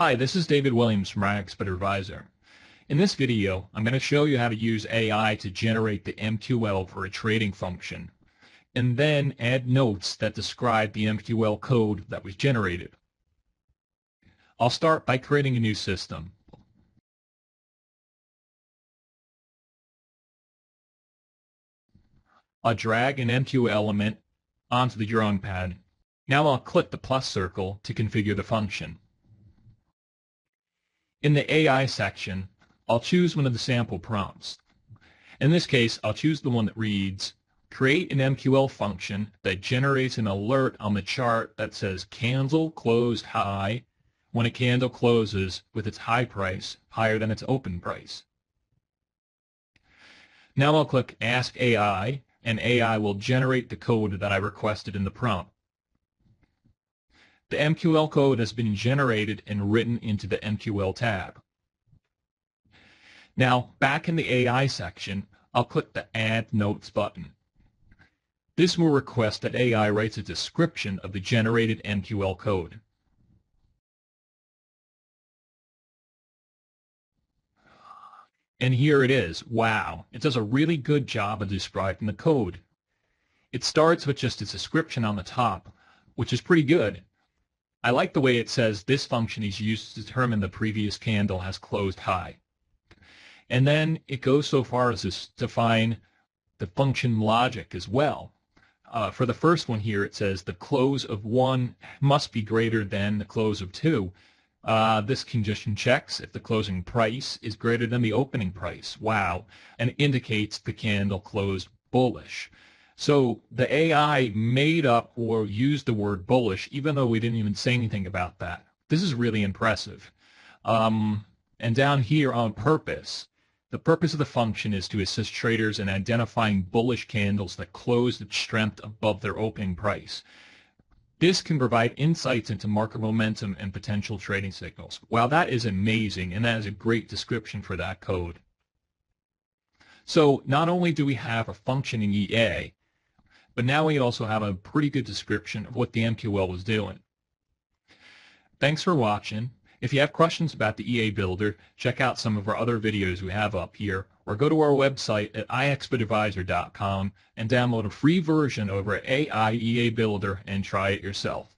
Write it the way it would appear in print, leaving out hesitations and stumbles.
Hi, this is David Williams from iExpert Advisor. In this video, I'm going to show you how to use AI to generate the MQL for a trading function, and then add notes that describe the MQL code that was generated. I'll start by creating a new system. I'll drag an MQL element onto the drawing pad. Now I'll click the plus circle to configure the function. In the AI section, I'll choose one of the sample prompts. In this case, I'll choose the one that reads, create an MQL function that generates an alert on the chart that says candle closed high when a candle closes with its high price higher than its open price. Now I'll click Ask AI, and AI will generate the code that I requested in the prompt. The MQL code has been generated and written into the MQL tab. Now, back in the AI section, I'll click the Add Notes button. This will request that AI writes a description of the generated MQL code. And here it is. Wow, it does a really good job of describing the code. It starts with just a description on the top, which is pretty good. I like the way it says this function is used to determine the previous candle has closed high. And then it goes so far as to define the function logic as well. For the first one here, it says the close of 1 must be greater than the close of 2. This condition checks if the closing price is greater than the opening price. Wow. And it indicates the candle closed bullish. So the AI made up or used the word bullish, even though we didn't even say anything about that. This is really impressive. And down here on purpose, the purpose of the function is to assist traders in identifying bullish candles that close at strength above their opening price. This can provide insights into market momentum and potential trading signals. Wow, that is amazing, and that is a great description for that code. So not only do we have a functioning EA, but now we also have a pretty good description of what the MQL was doing. Thanks for watching. If you have questions about the EA Builder, check out some of our other videos we have up here, or go to our website at iexpertadvisor.com and download a free version over at AI EA Builder and try it yourself.